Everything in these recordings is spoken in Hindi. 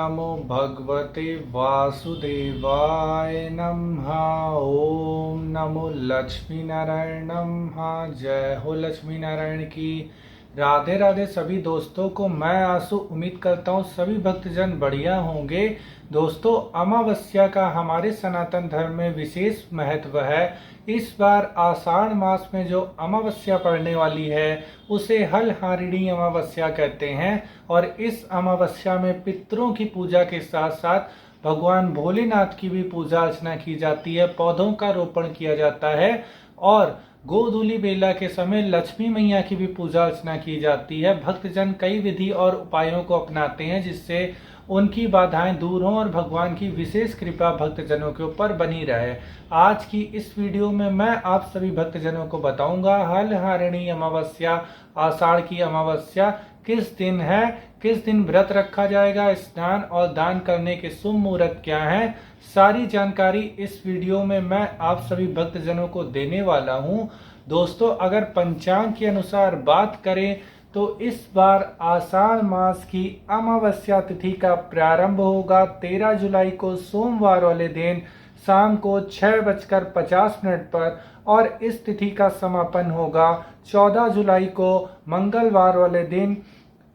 नमो भगवते वासुदेवाय नमः। ओम नमो लक्ष्मी नारायण नमः। जय हो लक्ष्मी नारायण की। राधे राधे सभी दोस्तों को। मैं आंसू उम्मीद करता हूँ सभी भक्तजन बढ़िया होंगे। दोस्तों, अमावस्या का हमारे सनातन धर्म में विशेष महत्व है। इस बार आषाढ़ मास में जो अमावस्या पड़ने वाली है उसे हलहारिणी अमावस्या कहते हैं। और इस अमावस्या में पितरों की पूजा के साथ साथ भगवान भोलेनाथ की भी पूजा अर्चना की जाती है, पौधों का रोपण किया जाता है और गोधूली बेला के समय लक्ष्मी मैया की भी पूजा अर्चना की जाती है। भक्तजन कई विधि और उपायों को अपनाते हैं जिससे उनकी बाधाएं दूर हों और भगवान की विशेष कृपा भक्तजनों के ऊपर बनी रहे। आज की इस वीडियो में मैं आप सभी भक्तजनों को बताऊंगा हलहारिणी अमावस्या, आषाढ़ की अमावस्या किस दिन है, किस दिन व्रत रखा जाएगा, स्नान और दान करने के शुभ मुहूर्त क्या हैं। सारी जानकारी इस वीडियो में मैं आप सभी भक्तजनों को देने वाला हूं। दोस्तों, अगर पंचांग के अनुसार बात करें तो इस बार आषाढ़ मास की अमावस्या तिथि का प्रारंभ होगा 13 जुलाई को सोमवार वाले दिन शाम को 6:50 पर और इस तिथि का समापन होगा 14 जुलाई को मंगलवार वाले दिन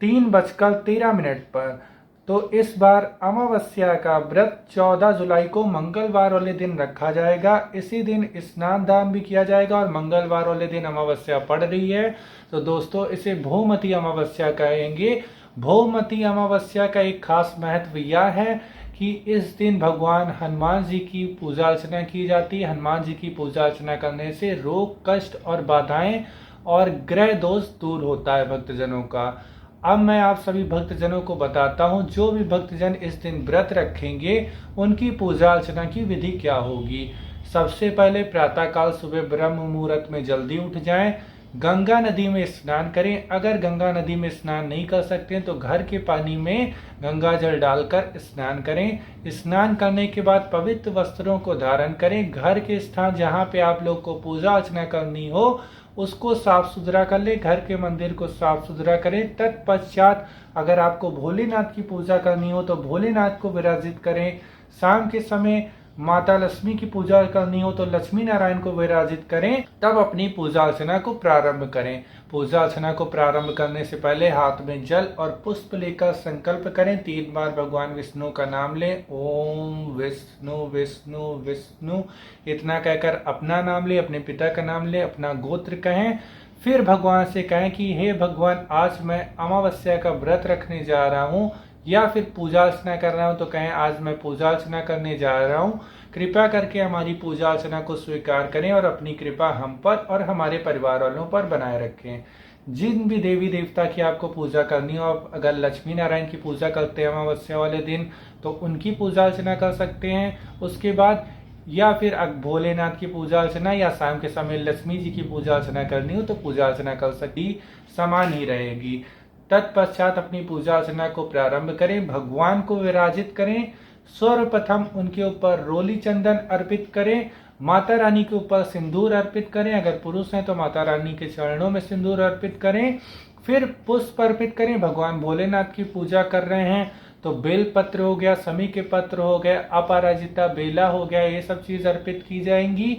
3:13 पर। तो इस बार अमावस्या का व्रत 14 जुलाई को मंगलवार वाले दिन रखा जाएगा। इसी दिन स्नान दान भी किया जाएगा और मंगलवार वाले दिन अमावस्या पड़ रही है तो दोस्तों इसे भौमती अमावस्या कहेंगे। भौमती अमावस्या का एक खास महत्व यह है कि इस दिन भगवान हनुमान जी की पूजा अर्चना की जाती है। हनुमान जी की पूजा अर्चना करने से रोग, कष्ट और बाधाएं और ग्रह दोष दूर होता है भक्तजनों का। अब मैं आप सभी भक्तजनों को बताता हूं जो भी भक्तजन इस दिन व्रत रखेंगे उनकी पूजा अर्चना की विधि क्या होगी। सबसे पहले प्रातःकाल सुबह ब्रह्म मुहूर्त में जल्दी उठ जाएं, गंगा नदी में स्नान करें। अगर गंगा नदी में स्नान नहीं कर सकते तो घर के पानी में गंगा जल डालकर स्नान करें। स्नान करने के बाद पवित्र वस्त्रों को धारण करें। घर के स्थान जहाँ पे आप लोग को पूजा अर्चना करनी हो उसको साफ सुथरा कर ले, घर के मंदिर को साफ सुथरा करें। तत्पश्चात अगर आपको भोलेनाथ की पूजा करनी हो तो भोलेनाथ को विराजित करें। शाम के समय माता लक्ष्मी की पूजा करनी हो तो लक्ष्मी नारायण को विराजित करें, तब अपनी पूजा अर्चना को प्रारंभ करें। पूजा अर्चना को प्रारंभ करने से पहले हाथ में जल और पुष्प लेकर संकल्प करें। 3 बार भगवान विष्णु का नाम लें, ओम विष्णु विष्णु विष्णु। इतना कहकर अपना नाम ले, अपने पिता का नाम ले, अपना गोत्र कहें। फिर भगवान से कहें कि हे भगवान, आज मैं अमावस्या का व्रत रखने जा रहा हूँ, या फिर पूजा अर्चना कर रहा हूं तो कहें आज मैं पूजा अर्चना करने जा रहा हूं। कृपा करके हमारी पूजा अर्चना को स्वीकार करें और अपनी कृपा हम पर और हमारे परिवार वालों पर बनाए रखें। जिन भी देवी देवता की आपको पूजा करनी हो, आप अगर लक्ष्मी नारायण की पूजा करते हैं अमावस्या वाले दिन तो उनकी पूजा अर्चना कर सकते हैं। उसके बाद या फिर भोलेनाथ की पूजा अर्चना या शाम के समय लक्ष्मी जी की पूजा अर्चना करनी हो तो पूजा अर्चना कर सकती, समान ही रहेगी। तत्पश्चात अपनी पूजा अर्चना को प्रारंभ करें, भगवान को विराजित करें। सर्वप्रथम उनके ऊपर रोली चंदन अर्पित करें, माता रानी के ऊपर सिंदूर अर्पित करें। अगर पुरुष हैं तो माता रानी के चरणों में सिंदूर अर्पित करें। फिर पुष्प अर्पित करें। भगवान भोलेनाथ की पूजा कर रहे हैं तो बेल पत्र हो गया, समी के पत्र हो गए, अपराजिता बेला हो गया, ये सब चीज अर्पित की जाएंगी।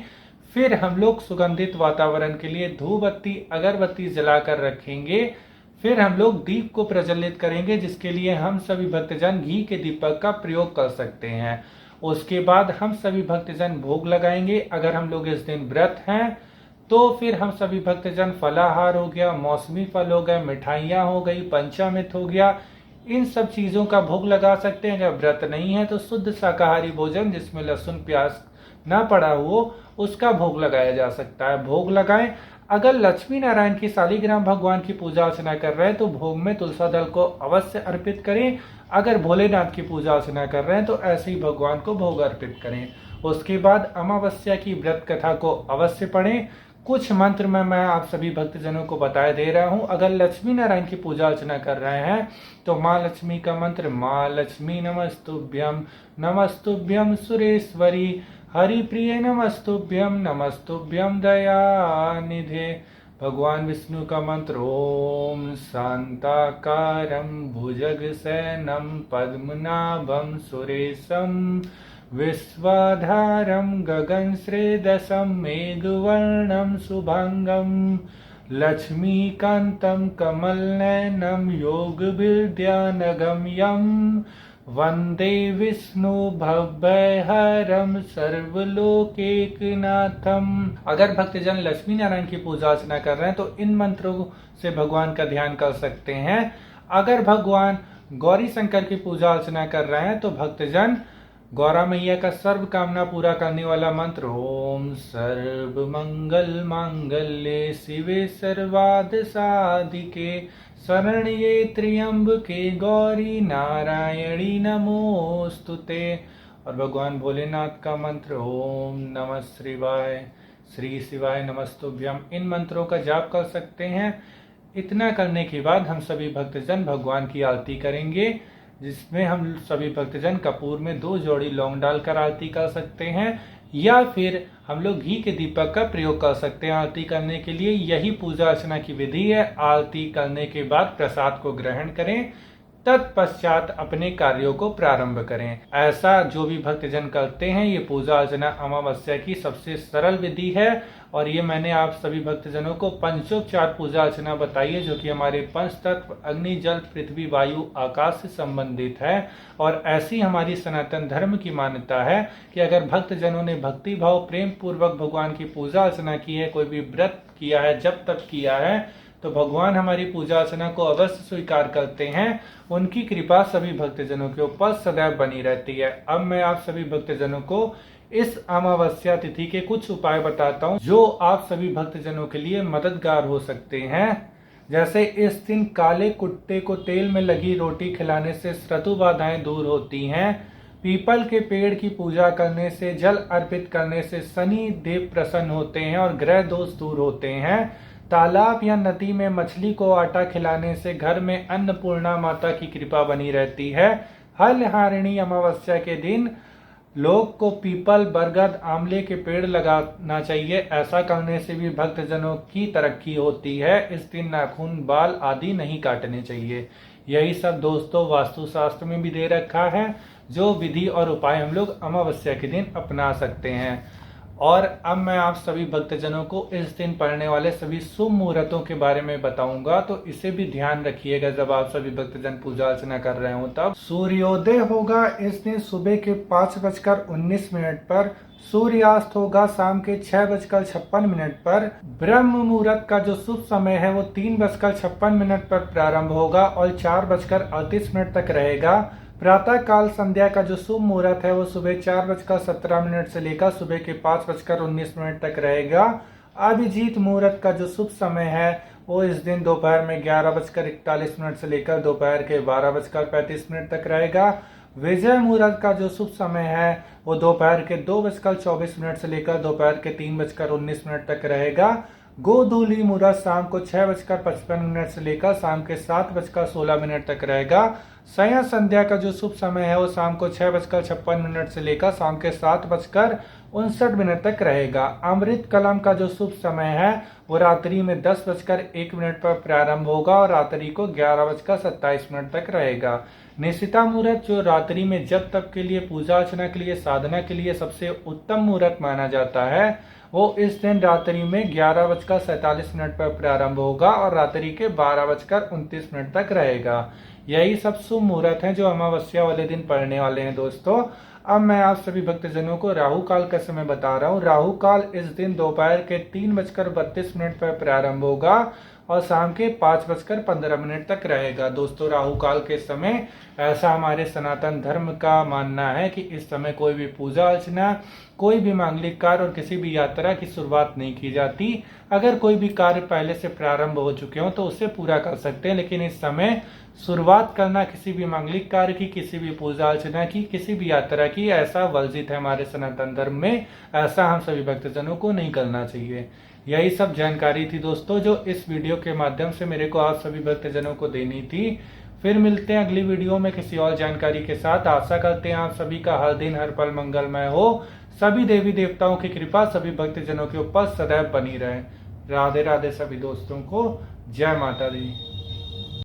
फिर हम लोग सुगंधित वातावरण के लिए धूप बत्ती अगरबत्ती जलाकर रखेंगे। फिर हम लोग दीप को प्रज्वलित करेंगे जिसके लिए हम सभी भक्तजन घी के दीपक का प्रयोग कर सकते हैं। उसके बाद हम सभी भक्तजन भोग लगाएंगे। अगर हम लोग इस दिन व्रत हैं तो फिर हम सभी भक्तजन फलाहार हो गया, मौसमी फल हो गए, मिठाइयाँ हो गई, पंचामृत हो गया, इन सब चीजों का भोग लगा सकते हैं। जब व्रत नहीं है तो शुद्ध शाकाहारी भोजन जिसमें लहसुन प्याज ना पड़ा हो उसका भोग लगाया जा सकता है, भोग लगाएं। अगर लक्ष्मी नारायण की शालिग्राम भगवान की पूजा अर्चना कर रहे हैं तो भोग में तुलसा दल को अवश्य अर्पित करें। अगर भोलेनाथ की पूजा अर्चना कर रहे हैं तो ऐसे ही भगवान को भोग अर्पित करें। उसके बाद अमावस्या की व्रत कथा को अवश्य पढ़ें। कुछ मंत्र में मैं आप सभी भक्तजनों को बताए दे रहा हूं। अगर लक्ष्मी नारायण की पूजा अर्चना कर रहे हैं तो माँ लक्ष्मी का मंत्र, माँ लक्ष्मी नमस्तुभ्यम नमस्तुभ्यम सुरेश्वरी हरि प्रिय नमस्तुभ्यम नमस्तुभ्यम दयानिधे भगवान विष्णु का मंत्र ओम शांताकारं भुजगशयनं पद्मनाभं सुरेशं विश्वाधारं गगनश्रेदशं मेघवर्णं शुभांगं लक्ष्मीकान्तं कमलनयनं योगविद्यानगम्यं वंदे विष्णु भवभयहरं सर्वलोकैकनाथम। अगर भक्तजन लक्ष्मी नारायण की पूजा अर्चना कर रहे हैं तो इन मंत्रों से भगवान का ध्यान कर सकते हैं। अगर भगवान गौरी शंकर की पूजा अर्चना कर रहे हैं तो भक्तजन गौरा मैया का सर्व कामना पूरा करने वाला मंत्र ओम सर्व मंगल मांगल्ये शिवे सर्वार्थ साधिके शरण्ये त्र्यंबके गौरी नारायणी नमोस्तुते। और भगवान भोलेनाथ का मंत्र ओम नमः शिवाय श्री शिवाय नमस्तुभ्यम। इन मंत्रों का जाप कर सकते हैं। इतना करने के बाद हम सभी भक्तजन भगवान की आरती करेंगे, जिसमें हम सभी भक्तजन कपूर में 2 जोड़ी लौंग डालकर आरती कर सकते हैं, या फिर हम लोग घी के दीपक का प्रयोग कर सकते हैं आरती करने के लिए। यही पूजा अर्चना की विधि है। आरती करने के बाद प्रसाद को ग्रहण करें, तत्पश्चात अपने कार्यों को प्रारंभ करें। ऐसा जो भी भक्तजन करते हैं, ये पूजा अर्चना अमावस्या की सबसे सरल विधि है। और ये मैंने आप सभी भक्तजनों को पंचोपचार पूजा अर्चना बताई है, जो कि हमारे पंच तत्व अग्नि जल पृथ्वी वायु आकाश से संबंधित है। और ऐसी हमारी सनातन धर्म की मान्यता है कि अगर भक्तजनों ने भक्ति भाव प्रेम पूर्वक भगवान की पूजा अर्चना की है, कोई भी व्रत किया है, जब तक किया है, तो भगवान हमारी पूजा अर्चना को अवश्य स्वीकार करते हैं। उनकी कृपा सभी भक्तजनों के ऊपर सदैव बनी रहती है। अब मैं आप सभी भक्तजनों को इस अमावस्या तिथि के कुछ उपाय बताता हूँ, जो आप सभी भक्तजनों के लिए मददगार हो सकते हैं। जैसे इस दिन काले कुत्ते को तेल में लगी रोटी खिलाने से शत्रु बाधाएं दूर होती हैं। पीपल के पेड़ की पूजा करने से, जल अर्पित करने से शनि देव प्रसन्न होते हैं और ग्रह दोष दूर होते हैं। तालाब या नदी में मछली को आटा खिलाने से घर में अन्नपूर्णा माता की कृपा बनी रहती है। हलहारिणी अमावस्या के दिन लोग को पीपल बरगद आंवले के पेड़ लगाना चाहिए। ऐसा करने से भी भक्तजनों की तरक्की होती है। इस दिन नाखून बाल आदि नहीं काटने चाहिए। यही सब दोस्तों वास्तुशास्त्र में भी दे रखा है, जो विधि और उपाय हम लोग अमावस्या के दिन अपना सकते हैं। और अब मैं आप सभी भक्तजनों को इस दिन पड़ने वाले सभी शुभ मुहूर्तों के बारे में बताऊंगा, तो इसे भी ध्यान रखिएगा जब आप सभी भक्तजन पूजा अर्चना कर रहे हो। तब सूर्योदय होगा इस दिन सुबह के 5:19 पर। सूर्यास्त होगा शाम के 6:56 पर। ब्रह्म मुहूर्त का जो शुभ समय है वो 3:56 पर प्रारंभ होगा और 4:38 तक रहेगा। प्रातः काल संध्या का जो शुभ मुहूर्त है वो सुबह 4:17 से लेकर सुबह के 5:19 तक रहेगा। अभिजीत मुहूर्त का जो शुभ समय है वो इस दिन दोपहर में 11:41 से लेकर दोपहर के 12:35 तक रहेगा। विजय मुहूर्त का जो शुभ समय है वो दोपहर के 2:24 से लेकर दोपहर के 3:19 तक रहेगा। गोधूली मुहूर्त शाम को 6:55 से लेकर शाम के 7:16 तक रहेगा। संध्या संध्या का जो शुभ समय है वो शाम को 6:56 से लेकर शाम के 7:59 तक रहेगा। अमृत कलम का जो शुभ समय है वो रात्रि में 10:01 पर प्रारंभ होगा और रात्रि को 11:27 तक रहेगा। निशिता मुहूर्त जो रात्रि में जब तक के लिए पूजा अर्चना के लिए साधना के लिए सबसे उत्तम मुहूर्त माना जाता है, वो इस दिन रात्रि में 11:47 पर प्रारंभ होगा और रात्रि के 12:29 तक रहेगा। यही सब शुभ मुहूर्त हैं जो अमावस्या वाले दिन पड़ने वाले हैं दोस्तों। अब मैं आप सभी भक्तजनों को राहु काल का समय बता रहा हूँ। राहु काल इस दिन दोपहर के 3:32 पर प्रारंभ होगा और शाम के 5:15 तक रहेगा। दोस्तों राहु काल के समय ऐसा हमारे सनातन धर्म का मानना है कि इस समय कोई भी पूजा अर्चना, कोई भी मांगलिक कार्य और किसी भी यात्रा की शुरुआत नहीं की जाती। अगर कोई भी कार्य पहले से प्रारंभ हो चुके हो तो उसे पूरा कर सकते हैं, लेकिन इस समय शुरुआत करना किसी भी मांगलिक कार्य की, किसी भी पूजा अर्चना की, किसी भी यात्रा की, ऐसा वर्जित है हमारे सनातन धर्म में। ऐसा हम सभी भक्तजनों को नहीं करना चाहिए। यही सब जानकारी थी दोस्तों जो इस वीडियो के माध्यम से मेरे को आप सभी भक्तजनों को देनी थी। फिर मिलते हैं अगली वीडियो में किसी और जानकारी के साथ। आशा करते हैं आप सभी का हर दिन हर पल मंगलमय हो। सभी देवी देवताओं की कृपा सभी भक्तजनों के ऊपर सदैव बनी रहे। राधे राधे सभी दोस्तों को। जय माता दी।